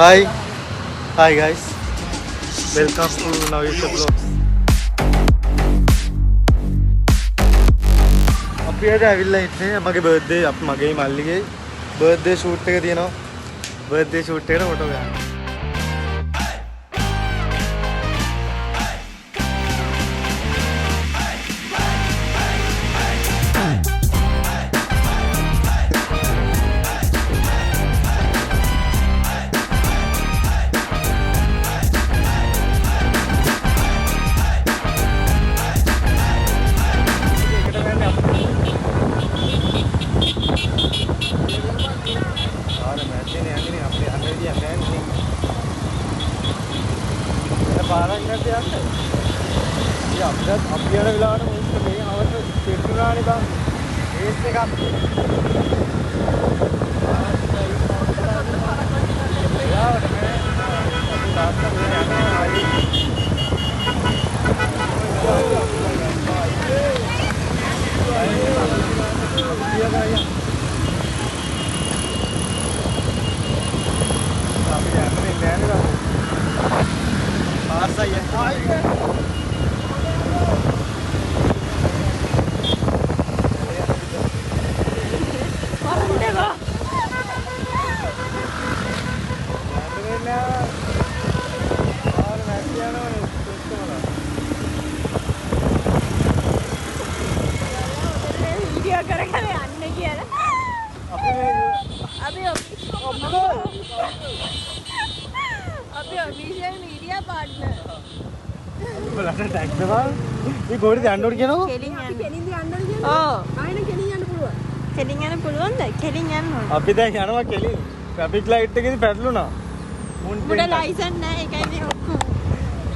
Hi. Hi guys. Welcome to Navisha Vlogs. අපි අද ඇවිල්ලා ඉන්නේ මගේ බර්ත්ඩේ මගේ මල්ලිගේ බර්ත්ඩේ ෂූට් එක තියෙනවා. බර්ත්ඩේ ෂූට් එකට ෆොටෝ ගන්න. පාරක් නැති යන්නේ. ඉතින් අපි යන වෙලාවට මොකද මේ අවශ්‍ය සෙට්ුණානේ බං. ඒස් එකක්. යාවට මේ තාත්තා මේ යනවා ආයි. මේ ගෝඩි යන්නෝට කියනවා කෙලින් යන්න ඔව් ආයෙත් කෙලින් යන්න පුළුවන් කෙලින් යන්න පුළුවන්ද කෙලින් යන්න ඕන අපි දැන් යනවා කෙලින් ට්‍රැෆික් ලයිට් එකේදී පැටළුණා මුන්ට ලයිසන් නැහැ ඒකයි මේ ඔක්කොම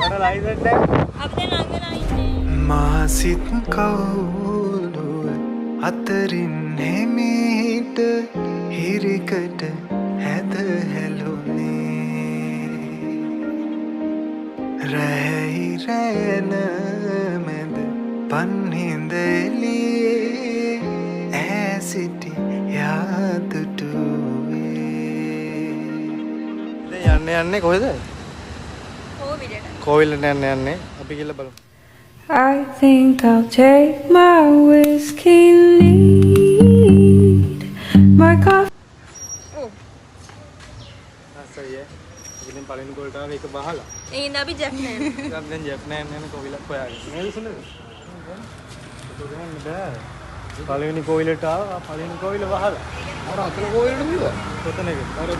මට ලයිසන් නැහැ අපි දැන් ළඟ ඉන්නේ මාසිත කවුරුව අතරින් හැමීට හිරිකට හැද හැලුනේ රැයි රැන මැද පන්හිඳ එළියේ ඇසිටි යාදුටුවේ දැන් යන්නේ කොහෙද? කෝවිලට යන්නේ අපි ගිහලා බලමු. I think I'll take my whiskey lead my coffee oh asaya ඉතින් පළවෙනි ගෝල්ට ආව එක බහලා ඒ ඉඳ අපි ජැක් නෑ දැන් ජැක් නෑ යන කෝවිලක් හොයාගෙන නේද සුනිල් පළවෙනි කෝවිලට ආව පළවෙනි කෝවිල වහලා අර අතන කෝවිලට මිද කොතනද අර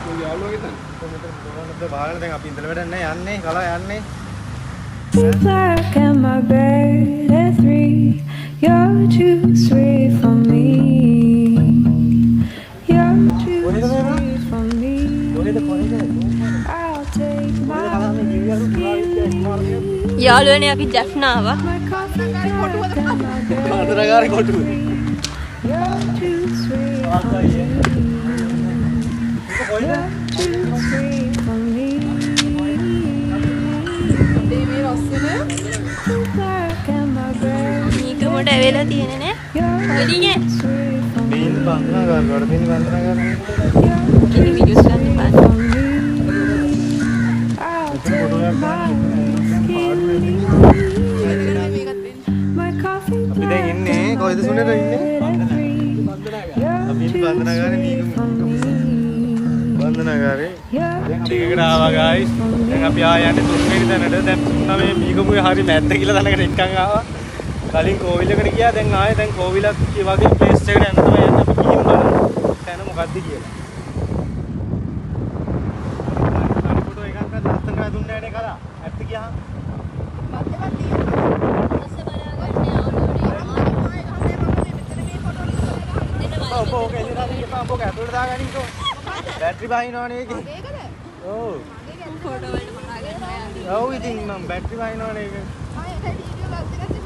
කොයි යාළුවා ගෙතන කොහොමද බහලා දැන් අපි ඉඳලා වැඩක් නෑ යන්නේ කලා යන්නේ Black and my bed at 3 You're too sweet for me You're too sweet for me I'll take my යාළුවනේ අපි ජැෆ්නා ආවා කාතරගාරේ කොටුව You're too sweet for me You're too sweet for me මේකමට ඇවිල්ලා තියෙන්නේ නේ ඔයදිනේ බීන් බන්දනා ගන්න බීන් බන්දනා ගන්න කිනි වීඩියෝස් ගන්න බෑ අපි දැන් ඉන්නේ කොහෙද සුනේද ඉන්නේ බීන් බන්දනා ගන්න මේක බන්දනා ගාරේ දැන් ටිකකට ආවා ගායිස් දැන් අපි ආයන්නේ තුන්වෙනි තැනට දැන් මේ මීගමුවේ හරි නැද්ද කියලා තැනකට නිකන් ආවා කලින් කෝවිලකට ගියා දැන් ආයේ දැන් කෝවිලක් වගේ ප්ලේස් එකකට යන්න තමයි යන්නේ අපි ගිහින් බලමු තැන මොකද්ද කියලා ෆොටෝ එකක් ගන්න ලස්සනට දුන්නේ නැහැ කලා ඇත්ත ගියා මැත්තේ ඕක එළියට දාන්න ඕක ඇතුළට දාගනින්කෝ බැටරි බහිනවනේ ඒකේ ඔව් ෆොටෝ වලට බහගෙන ඔව් ඉතින් මම බැටරි බහිනවනේ ඒක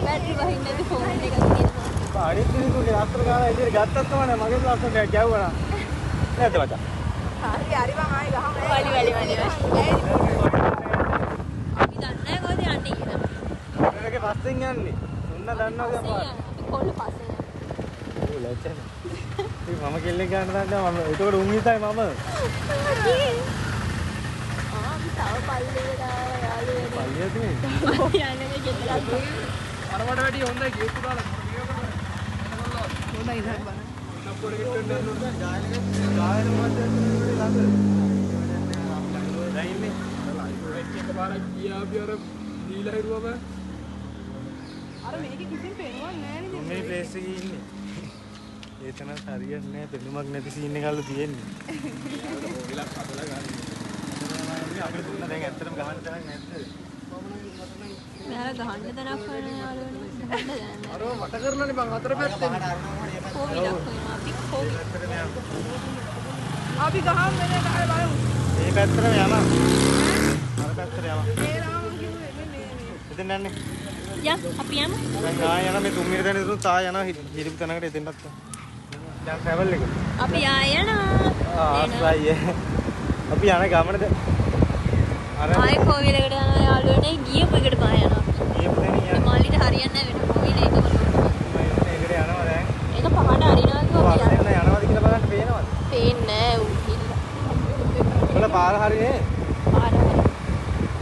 බැටරි බහින්නේ නැති ෆෝන් එකක් තියෙනවා පාඩිත් දිනුගේ රාත්‍ර කාලා ඉතින් ගත්තත් තමයි මගේ ලස්සන ගැව්වනා නේද මචං හරි හරි මම ආයි ගහම වලි අපි දන්නේ කොහෙද යන්නේ කියලා මේකේ පස්සෙන් යන්නේ දුන්න දන්නවද අපා කොල්ල පස්සෙන් යන්නේ ඔව් ලැජ්ජා ඉතින් මම කෙල්ලෙක් ගන්න දන්නවා මම ඒකට උන් හිතයි මම මේ ප්ලේස් එකේ ඉන්නේ. ඒතන හරියන්නේ නැහැ පෙනුමක් නැති සීන් එකක් තියෙන්නේ. ඕගලක් හදලා ගන්න. අපිට දුන්න දැන් ඇත්තටම ගහන්න තැනක් නැද්ද? මෙයාලා ගහන්න තැනක් හොයන යාළුවනේ. ගහන්න දැනන්නේ. අර වට කරලානේ බං අතර පැත්තේ. කොවිලක් හොයනවා අපි කොවිල. අපි ගහමු වෙන කාය බලමු. මේ පැත්තටම යනවා. අර පැත්තට යනවා. මේ රාම කිව්වේ මේ. එතෙන් යන්නේ. යම් අපි යමු. දැන් ආය යනවා මේ තුන්වෙනි තැන ඉතුරු තා යනවා හිරිපු තැනකට එතෙන්ටත්. දැන් ට්‍රැවල් එක. අපි යනවා. ආස්රයි. අපි යන ගමනද අර ආයේ කොවිලකට යනවා යාළුවනේ ගියපු එකට පහ යනවා. ගියපු තැන යනවා. මාලිට හරියන්නේ නැහැ වෙන කොවිල එකම මම ඒකට යනවා දැන්. ඒක පහට අරිනවා කිව්වා අපි යනවා. යනවාද කියලා බලන්න පේනවද? පේන්නේ නැහැ ඌ කිල්ල. ඔයාලා පාර හරිනේ. පාර හරි.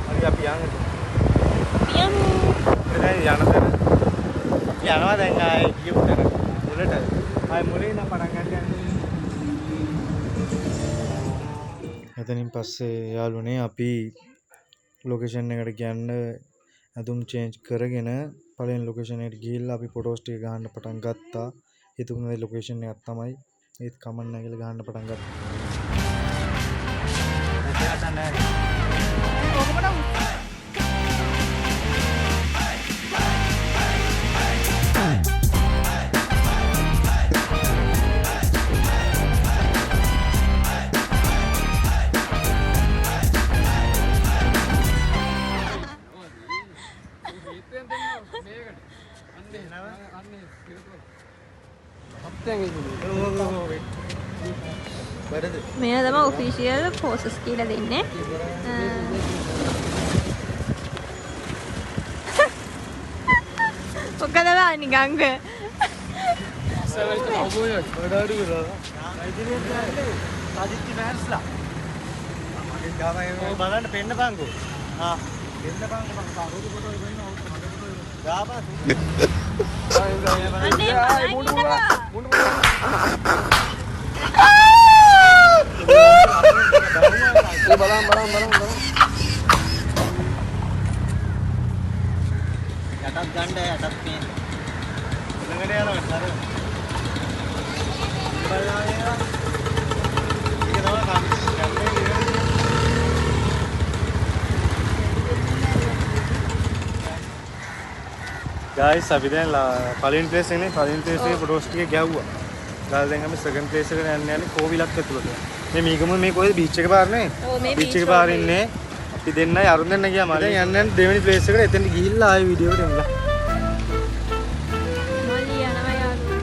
හරි අපි යන්නේ. අපි යමු. දැන් යන තැන. යනවා දැන් ආයේ ගියපු තැන. මුලට. ආයේ මුලින් නම් පටන් ගන්න යන්නේ. එතනින් පස්සේ යාළුවනේ අපි ලොකේෂන් එකට යන්න අදුම් චේන්ජ් කරගෙන පළවෙනි ලොකේෂන් එකට ගිහිල්ලා අපි ෆොටෝස් ටික ගන්න පටන් ගත්තා. හිතුනේ ලොකේෂන් එකක් තමයි. ඒත් කමන්න නැහැ කියලා ගන්න පටන් ගත්තා. මෙයා තමයි ඔෆිෂියල් පෝසස් කියලා දෙන්නේ. මොකද නිකංග බලන්න පෙන්න බංගෝ. පෙන්න guys අපි දැන් පළවෙනි ප්ලේස් එකනේ පළවෙනි ප්ලේස් එකේ ෆොටෝස් ටික ගැව්වා. ඊළඟ දැන් අපි සෙකන්ඩ් ප්ලේස් එකට යන්නේ කෝවිලක් ඇතුළට. මේ මීගම මේ කොහෙද බීච් එක පාරනේ? ඔව් මේ බීච් එක පාරේ ඉන්නේ. අපි දෙන්නයි අරුන් දෙන්න ගියා මම. දැන් යන්නේ දෙවෙනි ප්ලේස් එකට එතෙන්ට ගිහිල්ලා ආයෙ වීඩියෝ එකට එමුලා. මල්ලි යනවා යාළුවා.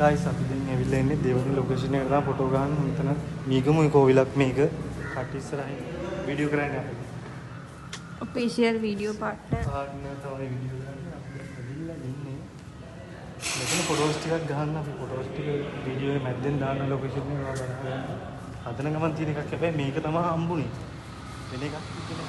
guys අපි දැන් ඇවිල්ලා ඉන්නේ දෙවෙනි ලොකේෂන් එකට තමයි ෆොටෝ ගන්න. මෙතන මීගමුයි කෝවිලක් මේක. කටි ඉස්සරහින් වීඩියෝ කරන්නේ අපි. Official video partner. පාර්ට්නර් තමයි වීඩියෝ කරන්නේ. අපි ඇවිල්ලා ඉන්නේ. මෙතන ෆොටෝස් ටිකක් ගන්න අපි ෆොටෝස් ටික වීඩියෝ එකේ මැද්දෙන් දාන්න ලොකේෂන් එක බලන්න. හදන ගමන් තියෙන එකක් හැබැයි මේක තමයි හම්බුනේ. වෙන එකක් කියන්නේ.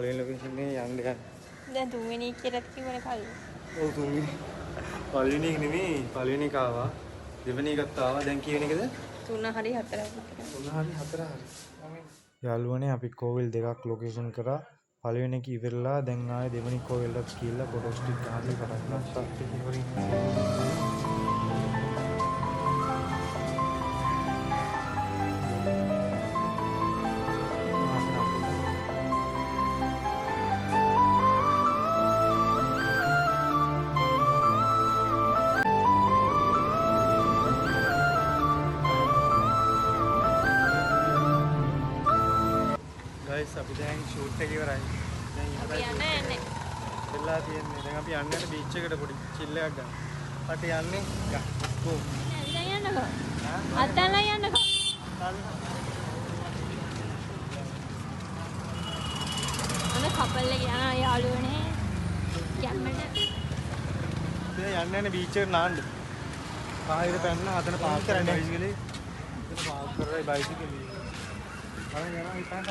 පළවෙනි ලොකේෂන් එකේ යන්න ගන්න. දැන් තුන්වෙනි එකටත් කිව්වනේ කලින්. ඔව් තුන්වෙනි. පළවෙනි එක නෙමෙයි. පළවෙනි එක ආවා. දෙවෙනි එකත් ආවා. දැන් කීවෙනි එකද? 3 හරි 4 හරි. 3 හරි 4 හරි. යාළුවනේ අපි කෝවිල් දෙකක් ලොකේෂන් කරා. පළවෙනි එක ඉවරලා දැන් ආයේ දෙවෙනි කෝවිල්ලට ගිහිල්ලා ෆොටෝස් ටික ගහලා පටන් ගත්තා. guys අපි දැන් shoot එක ඉවරයි. දැන් අපි යන්නේ. වෙලා තියෙන්නේ. දැන් අපි යන්නේ බීච් එකට පොඩි chill එකක් ගන්න. අපි යන්නේ. let's go. දැන් යන්නකෝ. අතල්ලා යන්නකෝ. අනේ කපල් එක යන යාළුවනේ. යන්නට. දැන් යන්නේ බීච් එකට නාන්න. පාහිර පැන්න හදන පාක් කරන්නේ බයිසිකලේ. එතන පාක් කරලා බයිසිකලේ. අර යනවා ඉතින්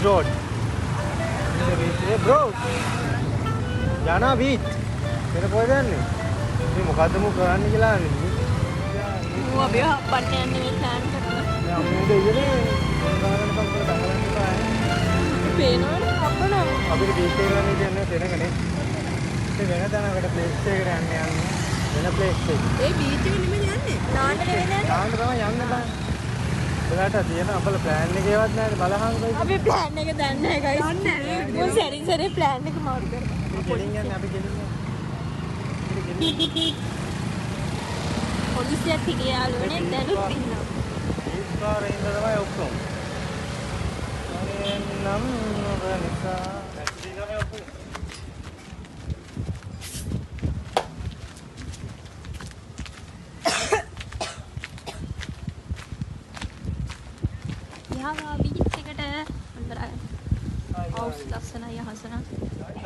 road. Hey bro. Jana beach. Kena koyda yanne? Me mokadda mu karanne kiyala yanne? ඌ අපි හප්පන්න යන්නේ මේ ප්ලෑන් කරලා. මේ අමුඩේ ඉන්නේ ගානන කම්පල දඟලන්න බෑ. පේනවනේ හප්පනවා. අපිට බීච් එකට යන්න කියන්නේ තැනකනේ. ඒ වෙන තැනකට ප්ලේස් එකකට යන්නේ වෙන ප්ලේස් එක. ඒ බීච් එක නෙමෙයි යන්නේ. නාන්න නෙමෙයි යන්නේ. නාන්න තමයි යන්න බෑ. ඔයාට තියෙන අපල ප්ලෑන් එකේවත් නැහැ බලහන් බයි. අපි ප්ලෑන් එක දන්නේ නැහැ ගයිස්. දන්නේ නැහැ. මොන් සැරින් සැරේ ප්ලෑන් එක මාරු කරා. ගෙලින් යන්නේ අපි ගෙලින් යන්නේ. පොලිසියක් හිටිය යාළුවනේ දැනුත් ඉන්නවා. ඒ කාරේ ඉඳලා තමයි ඔක්කොම. නම් නොවනසා ඇක්චුලි තමයි ඔක්කොම. යාවා බීච් එකට අnder හවුස් ලස්සනයි අහසන.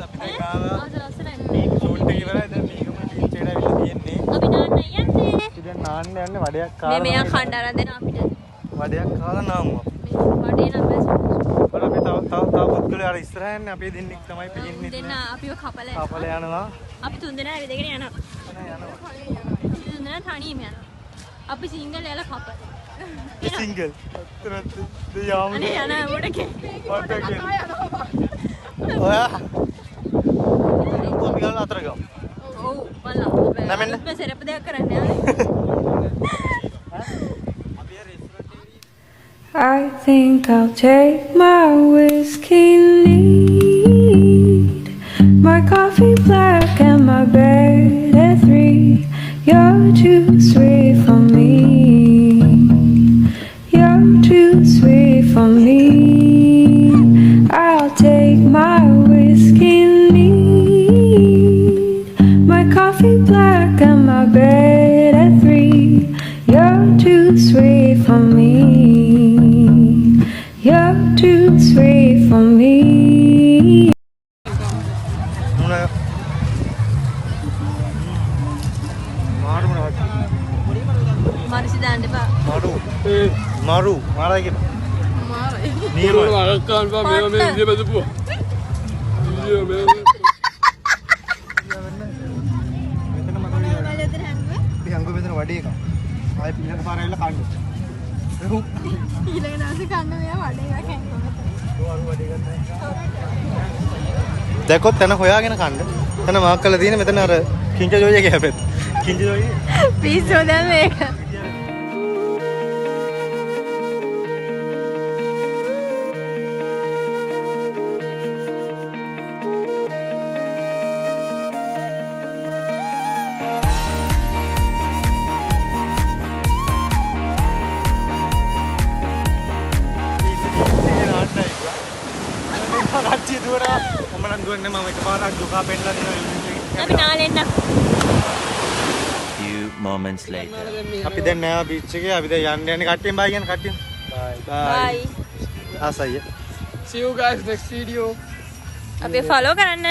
අපි ගාවා ලස්සනයි. ෂූට් එක ඉවරයි දැන් මේකම බීච් එකට ඇවිල්ලා තියෙන්නේ. අපි නාන්න යන්නේ. ඉතින් නාන්න යන්නේ වඩයක් කාලා. මේ මෙයා කණ්ඩ අරන් දෙන අපිට. වඩයක් කාලා නාමු අපි. මේ වඩේ නම් බැස්. අර අපි තව පුද්ගලයා අර ඉස්සරහින් අපි දෙන්නෙක් තමයි පිටින්නේ. දෙන්න අපිව කපල යනවා. අපි තුන්දෙනා ඇවිදගෙන යනවා. අපි තුන්දෙනා තනියම යනවා. අපි සිංගල් යලා කපල. සිංගල්. අතරත් දෙයාම. අනේ යනවා මොඩකේ. ඔයා. අපි ගාලා අතර ගමු. ඔව් බලන්න. නැමෙන්න. මේ සරප දෙයක් කරන්න යානේ. I think I'll take my whiskey neat, my coffee black and my bed at 3. You're too sweet for me. You're too sweet for me. I'll take my whiskey neat, my coffee black and my bed at 3. You're too sweet for me. You're too sweet for me. මාරිසි දාන්න එපා. මාරු මාරයි කියන. මාරයි. නියම. අරක්කාන් බා මේ ඉන්නේ බදපුවා. ඊයේ මේ මෙතන මම හංගු මෙතන වඩේ එක. ආයෙ ඊළඟ පාර ඇවිල්ලා කන්න. ඊළඟ දවසේ කන්න මෙයා වඩේ එකක් හැංගුවා. දැක්කොත් තන හොයාගෙන කන්න. තන මාක් කරලා තියෙන මෙතන අර කිංජ ජෝයි එක හැපෙත්. කිංජ ජෝයි. පිස්සෝ දැන් මේක. කච්චි දුවනවා මම නම් දුවන්නේ මම එකපාරක් දුකා පෙන්නලා දෙනවා අපි නාලෙන්න moments later. අපි දැන් නෑ බීච් එකේ. අපි දැන් යන්න කට්ටියන් බයි කියන කට්ටියන්. බයි. ආසයි. See you guys next video. අපි ෆලෝ කරන්න.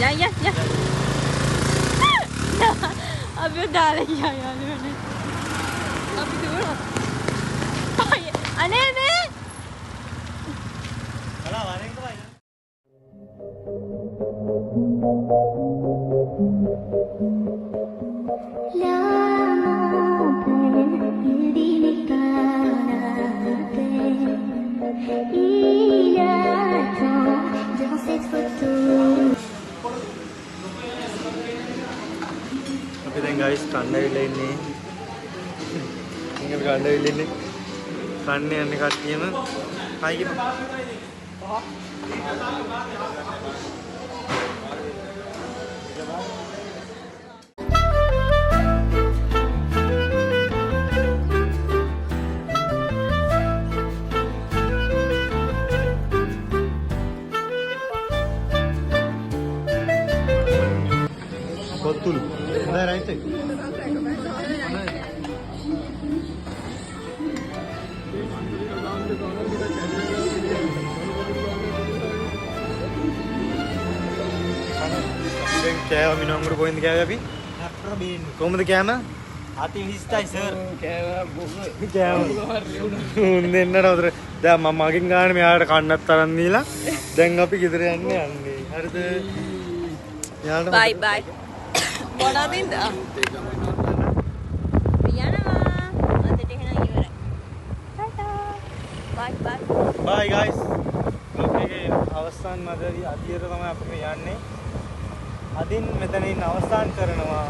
යා. අපි දාලා ගියා යාළුවනේ. අපි දුවනවා. අනේ නේ. හලා වරෙන් තමයි. අපි දැන් guys කණ්ඩායමේ ඉන්නේ. ඉංග්‍රීසි කණ්ඩායමේ ඉන්නේ. කන්නේ යන්නේ කට්ටියම. හයි කියමු. කොත්තුළු. හොඳයි රයිට් එක. කෑව මිනුවන්ගුරු කොහෙන්ද කෑවේ අපි? අප්‍ර බීන්. කොහමද කෑම? අති විස්තයි සර්. කෑම. උන් දෙන්නට උතර. දැන් මම මගෙන් ගානේ මෙයාට කන්නත් තරන් දීලා දැන් අපි ගෙදර යන්නේ. හරිද? යාළුවා. බයි බයි. මොනවදින්ද? යනවා. අදට එහෙනම් ඉවරයි. ටටා. බයි බයි. බයි ගයිස්. vlog එකේ අවසාන මදරි අදියට තමයි අපි මේ යන්නේ. අදින් මෙතනින් අවසන් කරනවා.